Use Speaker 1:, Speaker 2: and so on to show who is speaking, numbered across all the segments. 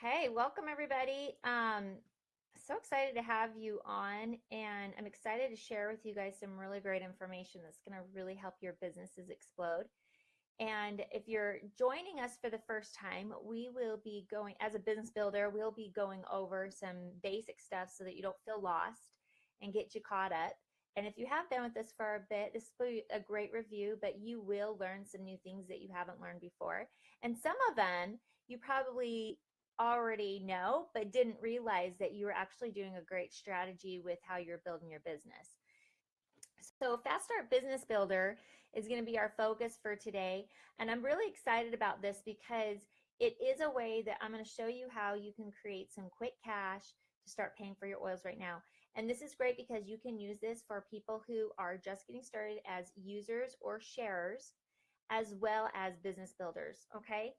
Speaker 1: Hey, welcome everybody. So excited to have you on, and I'm excited to share with you guys some really great information that's going to really help your businesses explode. And if you're joining us for the first time, we will be going, as a business builder, we'll be going over some basic stuff so that you don't feel lost and get you caught up. And if you have been with us for a bit, this will be a great review, but you will learn some new things that you haven't learned before. And some of them you probably already know, but didn't realize that you were actually doing a great strategy with how you're building your business. So Fast Start Business Builder is going to be our focus for today. And I'm really excited about this because it is a way that I'm going to show you how you can create some quick cash to start paying for your oils right now. And this is great because you can use this for people who are just getting started as users or sharers, as well as business builders, okay?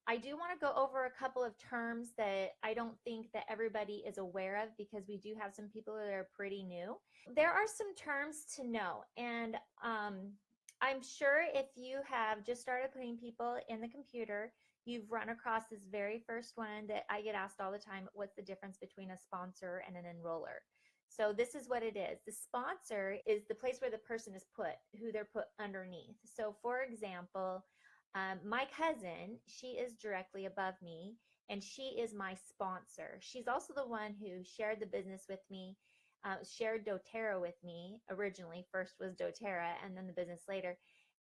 Speaker 1: I do want to go over a couple of terms that I don't think that everybody is aware of because we do have some people that are pretty new. There are some terms to know, and I'm sure if you have just started putting people in the computer, you've run across this very first one that I get asked all the time. What's the difference between a sponsor and an enroller? So this is what it is. The sponsor is the place where the person is put, who they're put underneath. So for example, my cousin, she is directly above me, and she is my sponsor. She's also the one who shared the business with me, shared doTERRA with me originally. First was doTERRA and then the business later.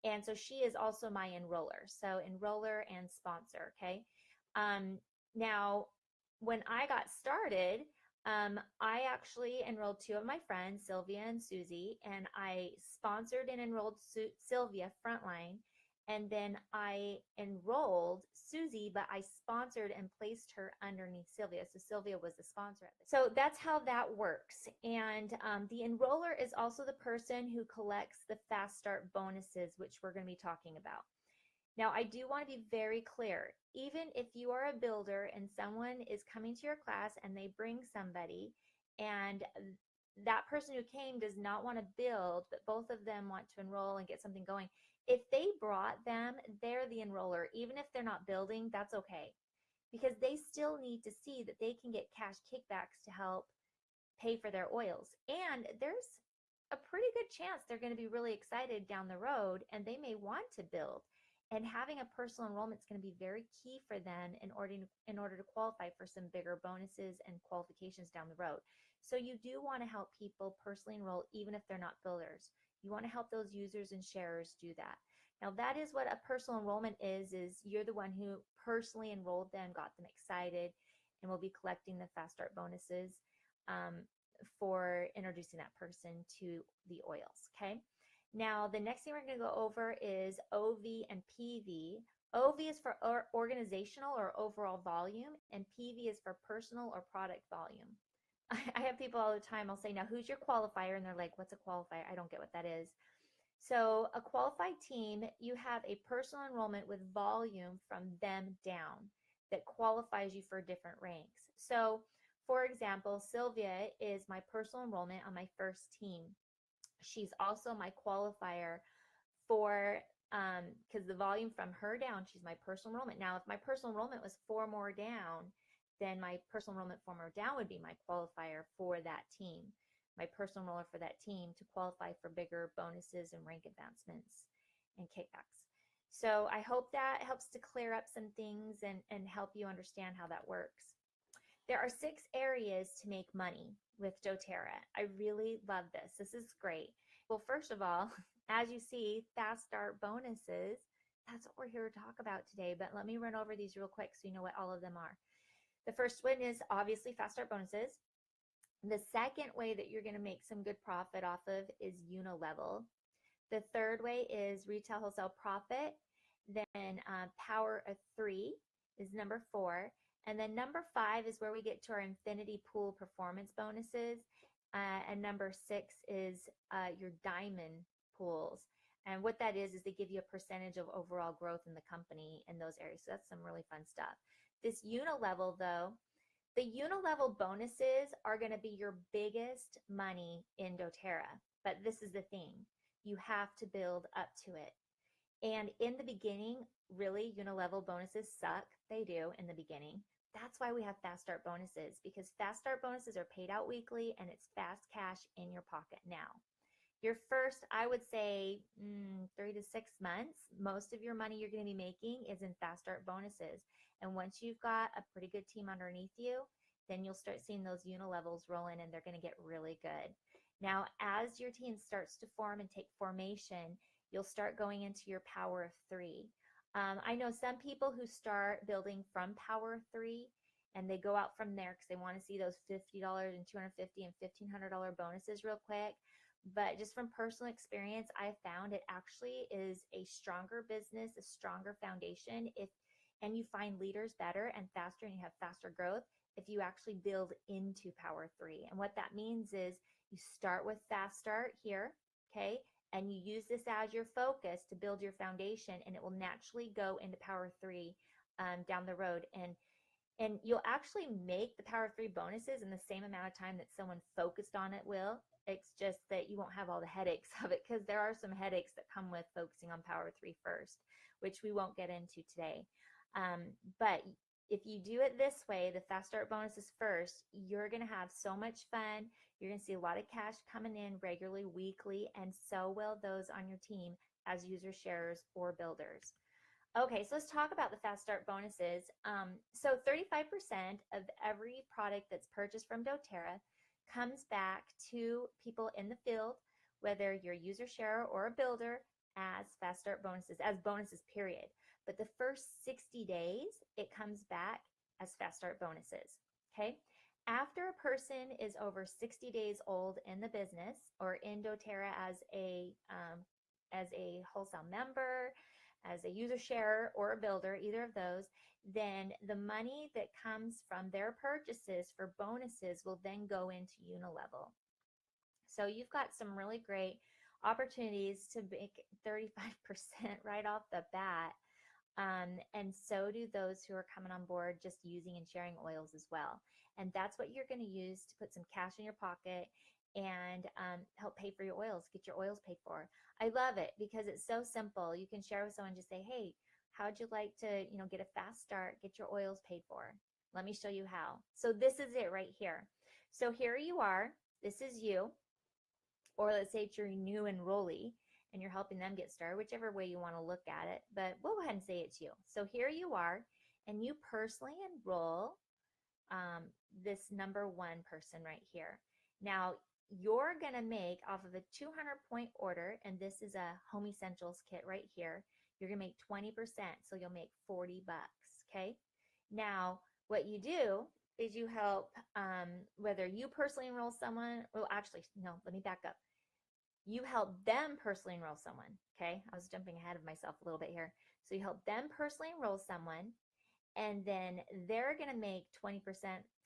Speaker 1: And so she is also my enroller. So enroller and sponsor, okay? Now, when I got started, I actually enrolled two of my friends, Sylvia and Susie, and I sponsored and enrolled Sylvia frontline. And then I enrolled Susie, but I sponsored and placed her underneath Sylvia. So Sylvia was the sponsor. So that's how that works. And the enroller is also the person who collects the Fast Start bonuses, which we're going to be talking about. Now, I do want to be very clear. Even if you are a builder and someone is coming to your class and they bring somebody, and that person who came does not want to build, but both of them want to enroll and get something going, if they brought them, they're the enroller. Even if they're not building, that's okay, because they still need to see that they can get cash kickbacks to help pay for their oils. And there's a pretty good chance they're going to be really excited down the road and they may want to build. And having a personal enrollment is going to be very key for them in order to qualify for some bigger bonuses and qualifications down the road. So you do want to help people personally enroll even if they're not builders. You want to help those users and sharers do that. Now that is what a personal enrollment is you're the one who personally enrolled them, got them excited, and will be collecting the Fast Start bonuses for introducing that person to the oils, okay? Now, the next thing we're going to go over is OV and PV. OV is for organizational or overall volume, and PV is for personal or product volume. I have people all the time, I'll say, now who's your qualifier? And they're like, what's a qualifier? I don't get what that is. So a qualified team, you have a personal enrollment with volume from them down that qualifies you for different ranks. So for example, Sylvia is my personal enrollment on my first team. She's also my qualifier for, because the volume from her down, she's my personal enrollment. Now, if my personal enrollment was 4 more down, then my personal enrollment 4 more down would be my qualifier for that team, my personal enroller for that team to qualify for bigger bonuses and rank advancements and kickbacks. So I hope that helps to clear up some things and help you understand how that works. There are 6 areas to make money with doTERRA. I really love this. This is great. Well, first of all, as you see, Fast Start bonuses, that's what we're here to talk about today. But let me run over these real quick so you know what all of them are. The first one is obviously Fast Start bonuses. The second way that you're going to make some good profit off of is unilevel. The third way is retail wholesale profit. Then power of 3 is number 4. And then number 5 is where we get to our infinity pool performance bonuses. And number 6 is your diamond pools. And what that is they give you a percentage of overall growth in the company in those areas. So that's some really fun stuff. This unilevel, though, the unilevel bonuses are going to be your biggest money in doTERRA. But this is the thing. You have to build up to it. And in the beginning, really, unilevel bonuses suck. They do in the beginning. That's why we have fast start bonuses, because fast start bonuses are paid out weekly and it's fast cash in your pocket now. Your first, I would say, 3 to 6 months, most of your money you're going to be making is in fast start bonuses. And once you've got a pretty good team underneath you, then you'll start seeing those levels roll in and they're going to get really good. Now, as your team starts to form and take formation, you'll start going into your power of three. I know some people who start building from power of three and they go out from there because they want to see those $50 and $250 and $1,500 bonuses real quick. But just from personal experience, I found it actually is a stronger business, a stronger foundation and you find leaders better and faster and you have faster growth if you actually build into power three. And what that means is you start with fast start here, okay? And you use this as your focus to build your foundation, and it will naturally go into power three down the road. And you'll actually make the power three bonuses in the same amount of time that someone focused on it will. It's just that you won't have all the headaches of it, because there are some headaches that come with focusing on power three first, which we won't get into today. But if you do it this way, the fast start bonuses first, you're going to have so much fun. You're going to see a lot of cash coming in regularly, weekly, and so will those on your team as user sharers or builders. Okay, so let's talk about the fast start bonuses. So 35% of every product that's purchased from doTERRA comes back to people in the field, whether you're a user sharer or a builder, as fast start bonuses, as bonuses, period. But the first 60 days, it comes back as fast start bonuses, okay? After a person is over 60 days old in the business or in doTERRA as a wholesale member, as a user sharer or a builder, either of those, then the money that comes from their purchases for bonuses will then go into Unilevel. So you've got some really great opportunities to make 35% right off the bat. And so do those who are coming on board just using and sharing oils as well. And that's what you're going to use to put some cash in your pocket and help pay for your oils, get your oils paid for. I love it because it's so simple. You can share with someone, just say, hey, how'd you like to, get a fast start, get your oils paid for? Let me show you how. So this is it right here. So here you are. This is you. Or let's say it's your new enrollee and you're helping them get started, whichever way you want to look at it. But we'll go ahead and say it's you. So here you are, and you personally enroll this number one person right here. Now, you're going to make off of a 200-point order, and this is a Home Essentials kit right here. You're going to make 20%, so you'll make $40, okay? Now, what you do is you help, whether you personally enroll someone, well, actually, no, let me back up. You help them personally enroll someone, okay? I was jumping ahead of myself a little bit here. So you help them personally enroll someone, and then they're going to make 20%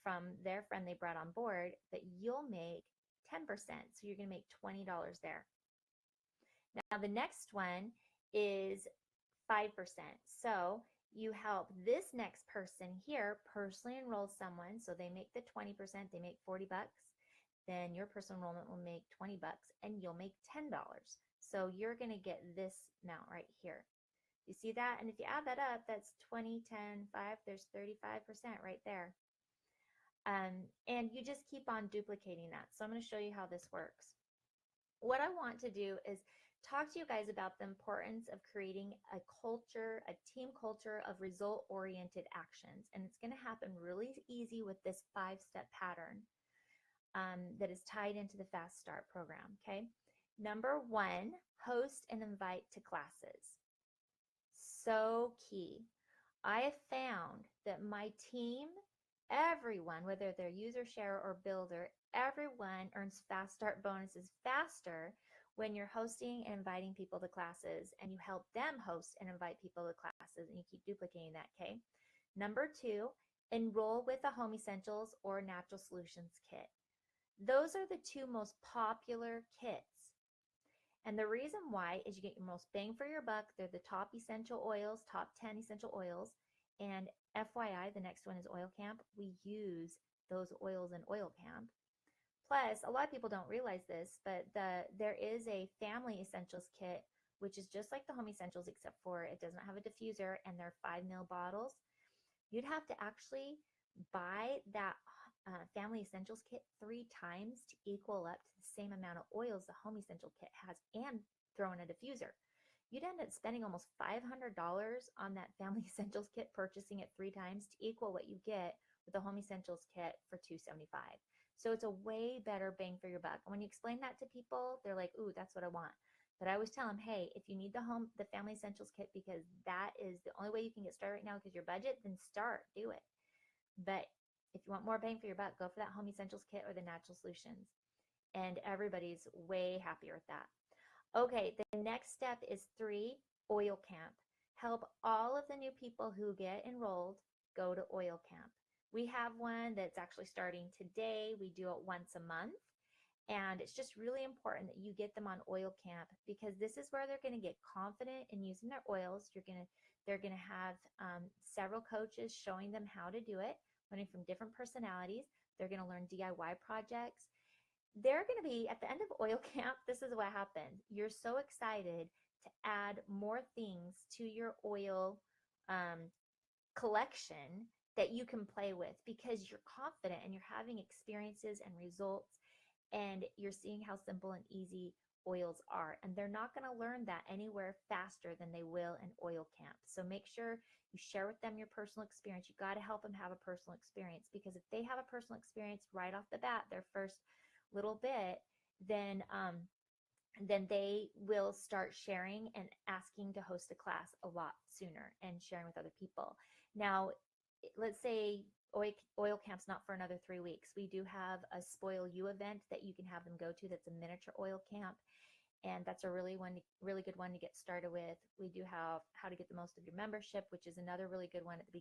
Speaker 1: from their friend they brought on board, but you'll make 10%. So you're going to make $20 there. Now, the next one is 5%. So you help this next person here personally enroll someone. So they make the 20%, they make $40. Then your personal enrollment will make $20 and you'll make $10. So you're going to get this amount right here. You see that? And if you add that up, that's 20, 10, 5, there's 35% right there. And you just keep on duplicating that. So I'm going to show you how this works. What I want to do is talk to you guys about the importance of creating a culture, a team culture of result-oriented actions. And it's going to happen really easy with this 5-step pattern that is tied into the Fast Start program, okay? Number 1, host and invite to classes. So key. I have found that my team, everyone, whether they're user share or builder, everyone earns Fast Start bonuses faster when you're hosting and inviting people to classes, and you help them host and invite people to classes, and you keep duplicating that, okay? Number 2, enroll with a Home Essentials or Natural Solutions kit. Those are the 2 most popular kits. And the reason why is you get your most bang for your buck. They're the top essential oils, top 10 essential oils. And FYI, the next one is Oil Camp. We use those oils in Oil Camp. Plus, a lot of people don't realize this, but there is a family essentials kit, which is just like the Home Essentials, except for it doesn't have a diffuser and they're 5 ml bottles. You'd have to actually buy that Family Essentials kit 3 times to equal up to the same amount of oils the Home Essential kit has, and throw in a diffuser. You'd end up spending almost $500 on that Family Essentials kit, purchasing it 3 times to equal what you get with the Home Essentials kit for $275. So it's a way better bang for your buck. And when you explain that to people, they're like, "Ooh, that's what I want." But I always tell them, "Hey, if you need the Family Essentials kit because that is the only way you can get started right now because your budget, then start, do it. But if you want more bang for your buck, go for that Home Essentials kit or the Natural Solutions." And everybody's way happier with that. Okay, the next step is 3, Oil Camp. Help all of the new people who get enrolled go to Oil Camp. We have one that's actually starting today. We do it once a month. And it's just really important that you get them on Oil Camp, because this is where they're going to get confident in using their oils. They're going to have several coaches showing them how to do it, learning from different personalities. They're going to learn DIY projects. They're going to be at the end of Oil Camp. This is what happened. You're so excited to add more things to your oil um, collection that you can play with, because you're confident and you're having experiences and results, and you're seeing how simple and easy oils are. And they're not going to learn that anywhere faster than they will in Oil Camp. So make sure you share with them your personal experience. You got to help them have a personal experience, because if they have a personal experience right off the bat, their first little bit, then they will start sharing and asking to host a class a lot sooner and sharing with other people. Now, let's say oil camp's not for another 3 weeks. We do have a Spoil You event that you can have them go to. That's a miniature oil camp, and that's a really good one to get started with. We do have how to get the most of your membership, which is another really good one at the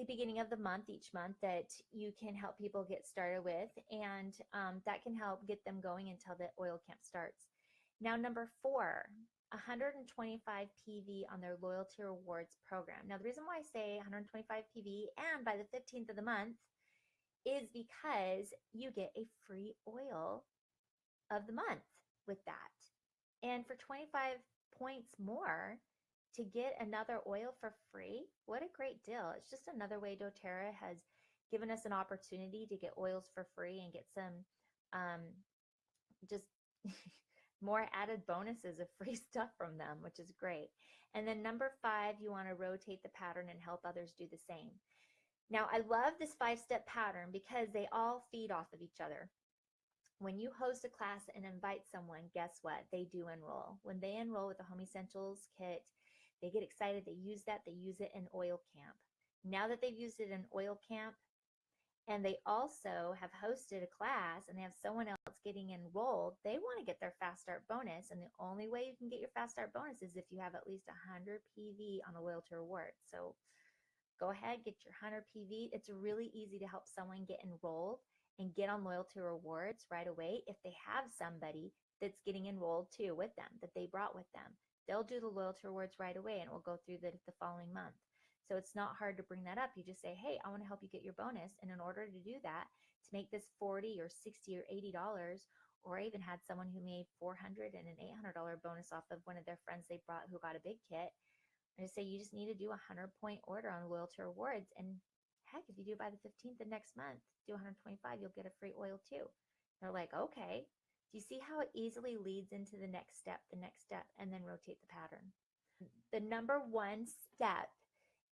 Speaker 1: beginning of the month, each month, that you can help people get started with, and that can help get them going until the oil camp starts. Now, number 4, 125 PV on their loyalty rewards program. Now, the reason why I say 125 PV and by the 15th of the month is because you get a free oil of the month with that. And for 25 points more to get another oil for free, what a great deal. It's just another way doTERRA has given us an opportunity to get oils for free and get some just more added bonuses of free stuff from them, which is great. And then number 5, you want to rotate the pattern and help others do the same. Now, I love this 5-step pattern because they all feed off of each other. When you host a class and invite someone, guess what? They do enroll. When they enroll with the Home Essentials kit, they get excited. They use it in Oil Camp. Now that they've used it in Oil Camp, and they also have hosted a class and they have someone else getting enrolled, they want to get their Fast Start bonus. And the only way you can get your Fast Start bonus is if you have at least 100 PV on the loyalty reward. So go ahead, get your 100 PV. It's really easy to help someone get enrolled and get on loyalty rewards right away if they have somebody that's getting enrolled too with them, that they brought with them. They'll do the loyalty rewards right away, and it will go through the following month. So it's not hard to bring that up. You just say, "Hey, I want to help you get your bonus." And in order to do that, to make this $40 or $60 or $80, or I even had someone who made $400 and an $800 bonus off of one of their friends they brought who got a big kit. I just say, you just need to do a 100-point order on loyalty rewards. And heck, if you do by the 15th of next month, do 125, you'll get a free oil too. They're like, okay. Do you see how it easily leads into the next step, and then rotate the pattern? The number 1 step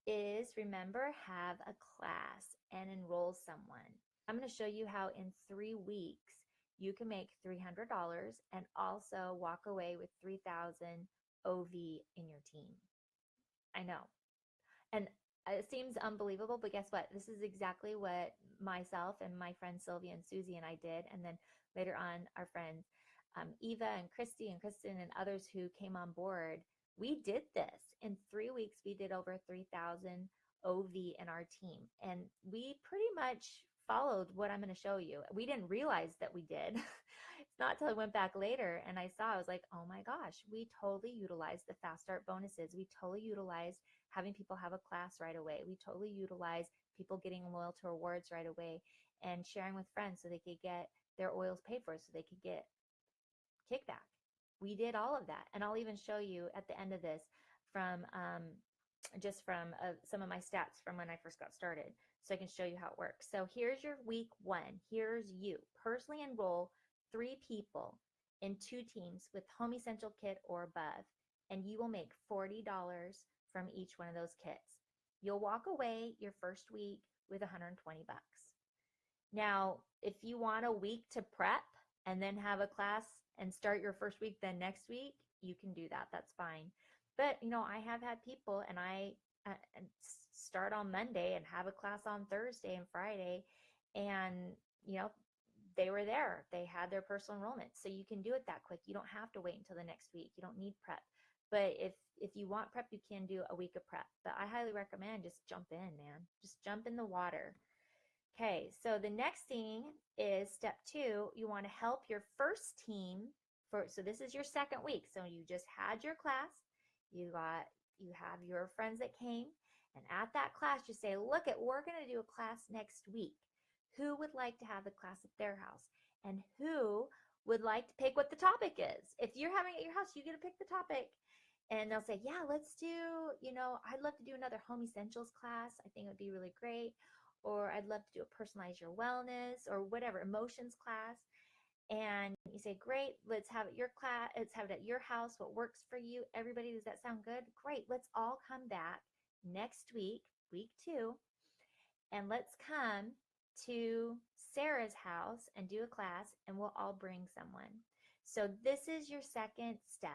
Speaker 1: is, remember, have a class and enroll someone. I'm going to show you how in 3 weeks you can make $300 and also walk away with 3,000 OV in your team. I know. And it seems unbelievable, but guess what? This is exactly what myself and my friends Sylvia and Susie and I did. And then later on, our friends Eva and Christy and Kristen and others who came on board, we did this. In 3 weeks, we did over 3,000 OV in our team. And we pretty much followed what I'm going to show you. We didn't realize that we did. It's not till I went back later and I saw, I was like, oh my gosh, we totally utilized the Fast Start bonuses. We totally utilized having people have a class right away. We totally utilized people getting loyalty rewards right away and sharing with friends so they could get their oils paid for, so they could get kickback. We did all of that. And I'll even show you at the end of this from just from some of my stats from when I first got started, so I can show you how it works. So here's your week 1. Here's you. Personally enroll 3 people in 2 teams with Home Essential Kit or above, and you will make $40 from each one of those kits. You'll walk away your first week with 120 bucks. Now, if you want a week to prep and then have a class and start your first week then next week, you can do that. That's fine. But, I have had people, and I start on Monday and have a class on Thursday and Friday, and, they were there. They had their personal enrollment. So you can do it that quick. You don't have to wait until the next week. You don't need prep. But if you want prep, you can do a week of prep. But I highly recommend just jump in, man. Just jump in the water. Okay, so the next thing is step 2. You want to help your first team so this is your second week. So you just had your class. You have your friends that came, and at that class you say, look, we're going to do a class next week. Who would like to have the class at their house? And who would like to pick what the topic is? If you're having it at your house, you get to pick the topic. And they'll say, yeah, let's do, I'd love to do another home essentials class. I think it would be really great. Or I'd love to do a personalize your wellness or whatever, emotions class. And you say, great, let's have it your class, let's have it at your house, what works for you. Everybody, does that sound good? Great. Let's all come back next week, week 2, and let's come to Sarah's house and do a class, and we'll all bring someone. So this is your second step.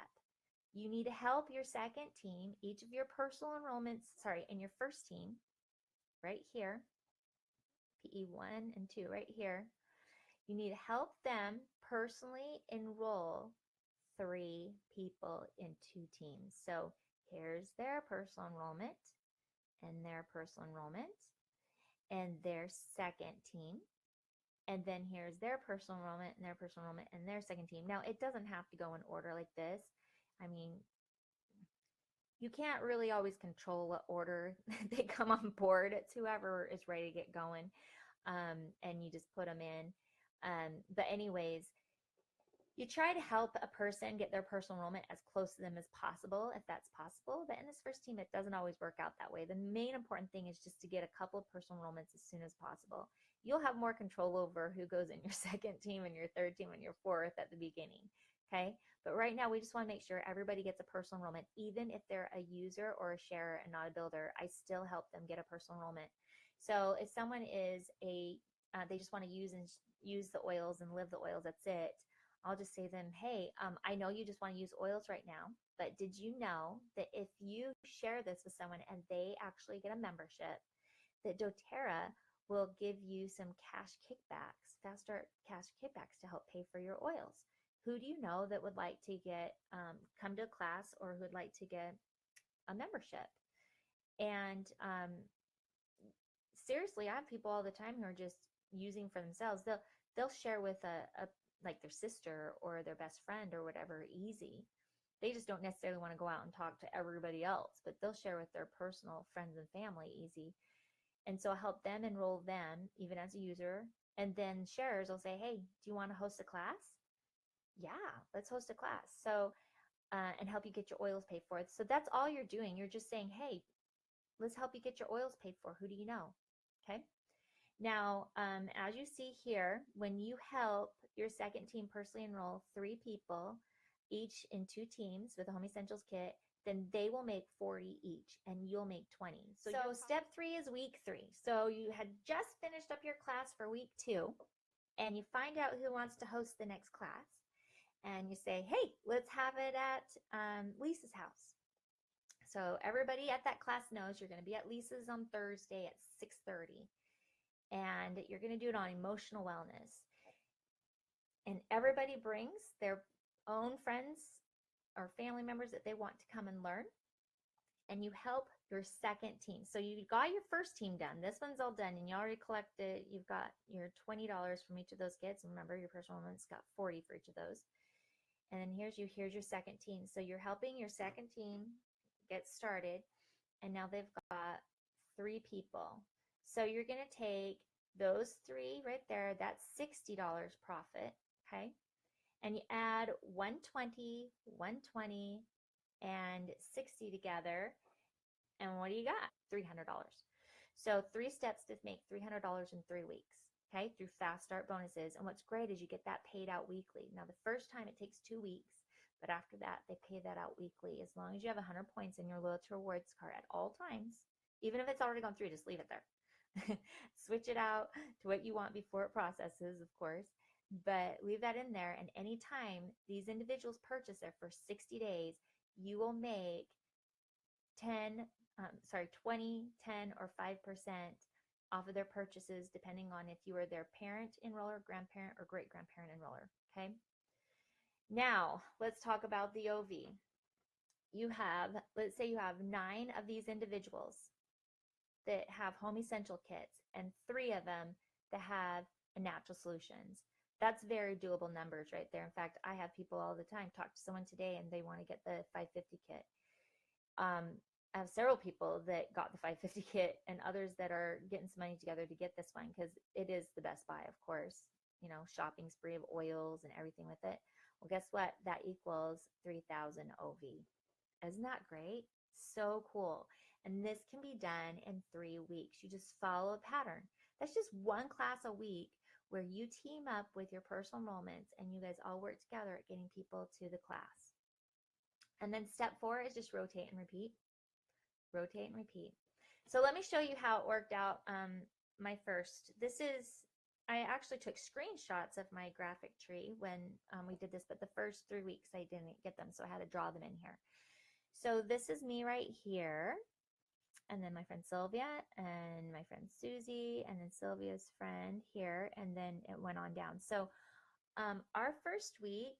Speaker 1: You need to help your second team, each of your personal enrollments, in your first team, right here, PE 1 and 2, right here. You need to help them personally enroll 3 people in 2 teams. So here's their personal enrollment and their personal enrollment and their second team. And then here's their personal enrollment and their personal enrollment and their second team. Now, it doesn't have to go in order like this. I mean, you can't really always control what order they come on board. It's whoever is ready to get going, and you just put them in. But anyways, you try to help a person get their personal enrollment as close to them as possible, if that's possible. But in this first team, it doesn't always work out that way. The main important thing is just to get a couple of personal enrollments as soon as possible. You'll have more control over who goes in your second team and your third team and your fourth at the beginning. Okay. But right now, we just want to make sure everybody gets a personal enrollment. Even if they're a user or a sharer and not a builder, I still help them get a personal enrollment. So if someone is they just want to use the oils and live the oils, that's it. I'll just say to them, hey, I know you just want to use oils right now, but did you know that if you share this with someone and they actually get a membership, that doTERRA will give you some cash kickbacks, fast start cash kickbacks to help pay for your oils? Who do you know that would like to get come to a class or who would like to get a membership? And seriously, I have people all the time who are just using for themselves. They'll share with a like their sister or their best friend or whatever, easy. They just don't necessarily want to go out and talk to everybody else, but they'll share with their personal friends and family, easy. And so I'll help them enroll them, even as a user. And then sharers will say, hey, do you want to host a class? Yeah, let's host a class. So, and help you get your oils paid for. So that's all you're doing. You're just saying, hey, let's help you get your oils paid for. Who do you know? Okay. Now, as you see here, when you help your second team personally enroll 3 people, each in 2 teams with a Home Essentials kit, then they will make 40 each and you'll make 20. So step 3 is week 3. So you had just finished up your class for week 2 and you find out who wants to host the next class. And you say, hey, let's have it at Lisa's house. So everybody at that class knows you're going to be at Lisa's on Thursday at 6:30. And you're going to do it on emotional wellness. And everybody brings their own friends or family members that they want to come and learn. And you help your second team. So you got your first team done. This one's all done and you already collected. You've got your $20 from each of those kits. And remember, your personal enrollment's got 40 for each of those. And then here's your second team. So you're helping your second team get started. And now they've got 3 people. So you're going to take those 3 right there. That's $60 profit. Okay. And you add 120, 120, and 60 together. And what do you got? $300. So 3 steps to make $300 in 3 weeks. Okay, through fast start bonuses. And what's great is you get that paid out weekly. Now, the first time it takes 2 weeks, but after that, they pay that out weekly. As long as you have 100 points in your loyalty rewards card at all times, even if it's already gone through, just leave it there. Switch it out to what you want before it processes, of course, but leave that in there. And anytime these individuals purchase their first 60 days, you will make 20, 10, or 5% off of their purchases, depending on if you are their parent enroller, grandparent, or great grandparent enroller. Okay. Now let's talk about the OV. Let's say you have 9 of these individuals that have home essential kits and 3 of them that have a natural solutions. That's very doable numbers right there. In fact, I have people all the time talk to someone today and they want to get the 550 kit. I have several people that got the 550 kit and others that are getting some money together to get this one because it is the best buy, of course. You know, shopping spree of oils and everything with it. Well, guess what? That equals 3,000 OV. Isn't that great? So cool. And this can be done in 3 weeks. You just follow a pattern. That's just one class a week where you team up with your personal enrollments and you guys all work together at getting people to the class. And then step 4 is just rotate and repeat. Rotate and repeat. So let me show you how it worked out. My first, I actually took screenshots of my graphic tree when we did this, but the first 3 weeks I didn't get them, so I had to draw them in here. So this is me right here, and then my friend Sylvia, and my friend Susie, and then Sylvia's friend here, and then it went on down. So our first week,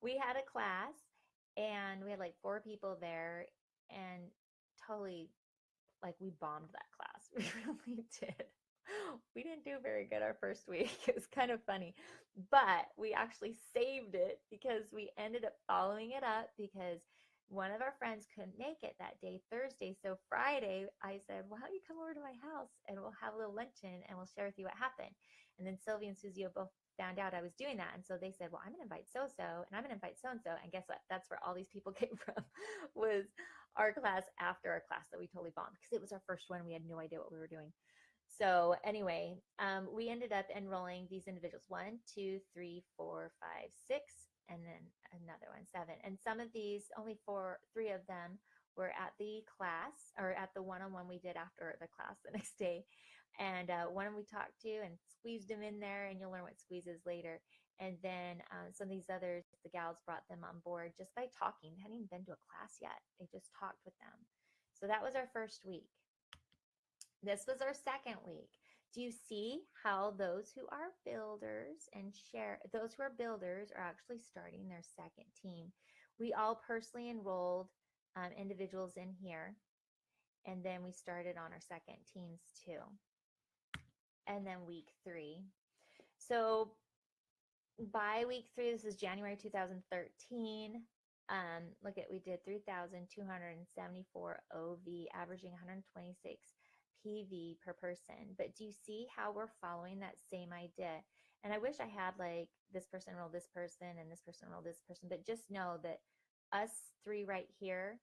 Speaker 1: we had a class, and we had like 4 people there, and totally, like, we bombed that class. We really did. We didn't do very good our first week. It was kind of funny, but we actually saved it because we ended up following it up because one of our friends couldn't make it that day, Thursday. So Friday, I said, well, how don't you come over to my house and we'll have a little luncheon and we'll share with you what happened. And then Sylvia and Susie both found out I was doing that. And so they said, well, I'm going to invite so-so and I'm going to invite so-and-so. And guess what? That's where all these people came from, was our class after our class that we totally bombed because it was our first one. We had no idea what we were doing. So anyway, we ended up enrolling these individuals, 1, 2, 3, 4, 5, 6, and then another one, 7. And some of these, only 3 of them were at the class or at the one-on-one we did after the class the next day. And one we talked to and squeezed them in there, and you'll learn what squeeze is later. And then some of these others, the gals brought them on board just by talking. They hadn't even been to a class yet. They just talked with them. So that was our first week. This was our second week. Do you see how those who are builders those who are builders are actually starting their second team? We all personally enrolled individuals in here, and then we started on our second teams too. And then week 3. So by week 3, this is January 2013. We did 3,274 OV, averaging 126 PV per person. But do you see how we're following that same idea? And I wish I had like this person enrolled this person and this person enrolled this person, but just know that us 3 right here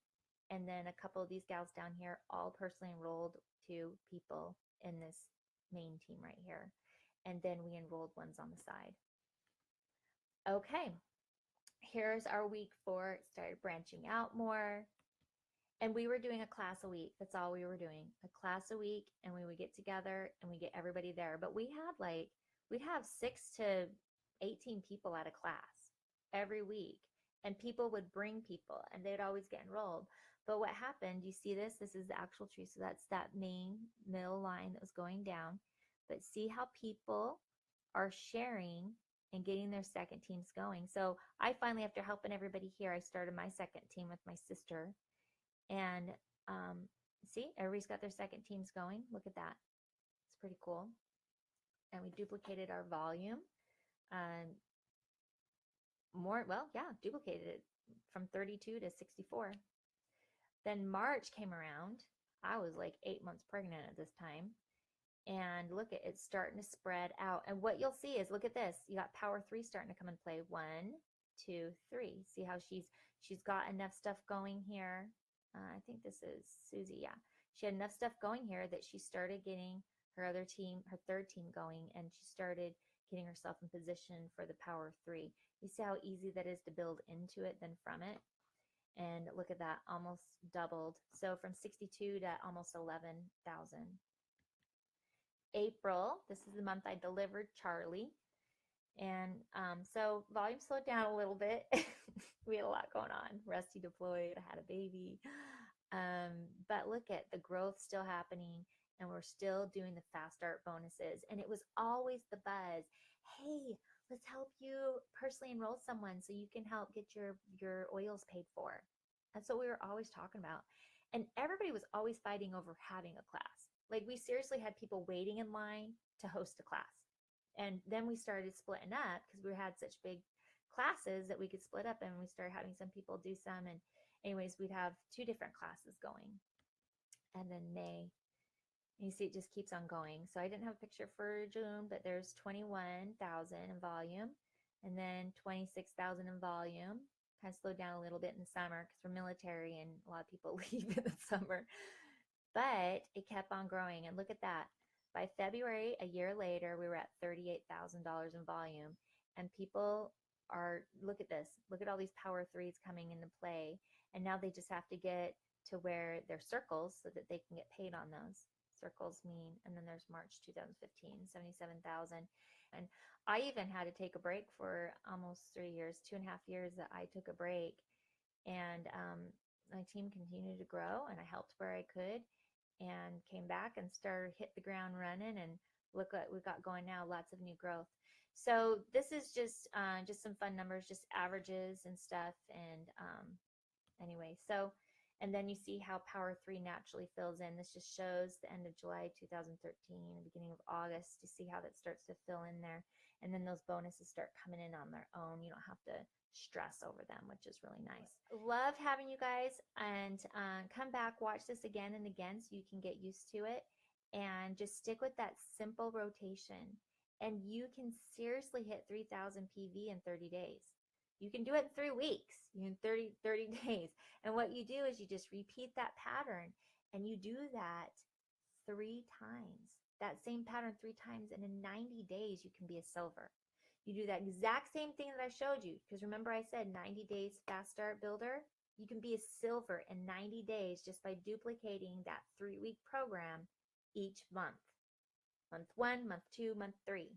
Speaker 1: and then a couple of these gals down here all personally enrolled 2 people in this main team right here. And then we enrolled ones on the side. Okay, here's our week 4. It started branching out more. And we were doing a class a week. That's all we were doing. A class a week, and we would get together and we get everybody there. But we'd have 6 to 18 people at a class every week. And people would bring people and they'd always get enrolled. But what happened, you see this? This is the actual tree. So that's that main middle line that was going down. But see how people are sharing and getting their second teams going. So I finally, after helping everybody here, I started my second team with my sister. And see, everybody's got their second teams going. Look at that. It's pretty cool. And we duplicated our volume. Duplicated it from 32 to 64. Then March came around. I was like 8 months pregnant at this time. And look, it's starting to spread out. And what you'll see is, look at this. You got power 3 starting to come and play. 1, 2, 3. See how she's got enough stuff going here. I think this is Susie. Yeah. She had enough stuff going here that she started getting her other team, her third team going, and she started getting herself in position for the power of three. You see how easy that is to build into it than from it? And look at that, almost doubled. So from 62 to almost 11,000. April, this is the month I delivered Charlie. And so volume slowed down a little bit. We had a lot going on. Rusty deployed, I had a baby. But look at the growth still happening, and we're still doing the fast start bonuses. And it was always the buzz. Hey, let's help you personally enroll someone so you can help get your oils paid for. That's what we were always talking about. And everybody was always fighting over having a class. Like we seriously had people waiting in line to host a class. And then we started splitting up because we had such big classes that we could split up, and we started having some people do some. And anyways, we'd have 2 different classes going. And then May, you see it just keeps on going. So I didn't have a picture for June, but there's 21,000 in volume, and then 26,000 in volume. Kind of slowed down a little bit in the summer because we're military and a lot of people leave in the summer. But it kept on growing. And look at that. By February, a year later, we were at $38,000 in volume. And people are, look at this, look at all these power threes coming into play. And now they just have to get to where they're circles so that they can get paid on those. Circles mean, and then there's March 2015, 77,000. And I even had to take a break for almost 3 years, 2.5 years that I took a break. And my team continued to grow, and I helped where I could, and came back and started hit the ground running. And look what we've got going now, lots of new growth. So this is just some fun numbers, just averages and stuff. And anyway, so, and then you see how power three naturally fills in. This just shows the end of July 2013, the beginning of August, to see how that starts to fill in there. And then those bonuses start coming in on their own. You don't have to stress over them, which is really nice. Love having you guys, and come back, watch this again and again so you can get used to it, and just stick with that simple rotation, and you can seriously hit 3,000 PV in 30 days. You can do it in 3 weeks, in 30 days. And what you do is you just repeat that pattern, and you do that 3 times, that same pattern 3 times, and in 90 days you can be a silver. You do that exact same thing that I showed you, because remember I said 90 days fast start builder. You can be a silver in 90 days just by duplicating that 3-week program each month. Month 1, month 2, month 3.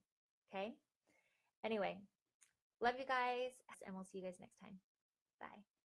Speaker 1: Okay? Anyway, love you guys, and we'll see you guys next time. Bye.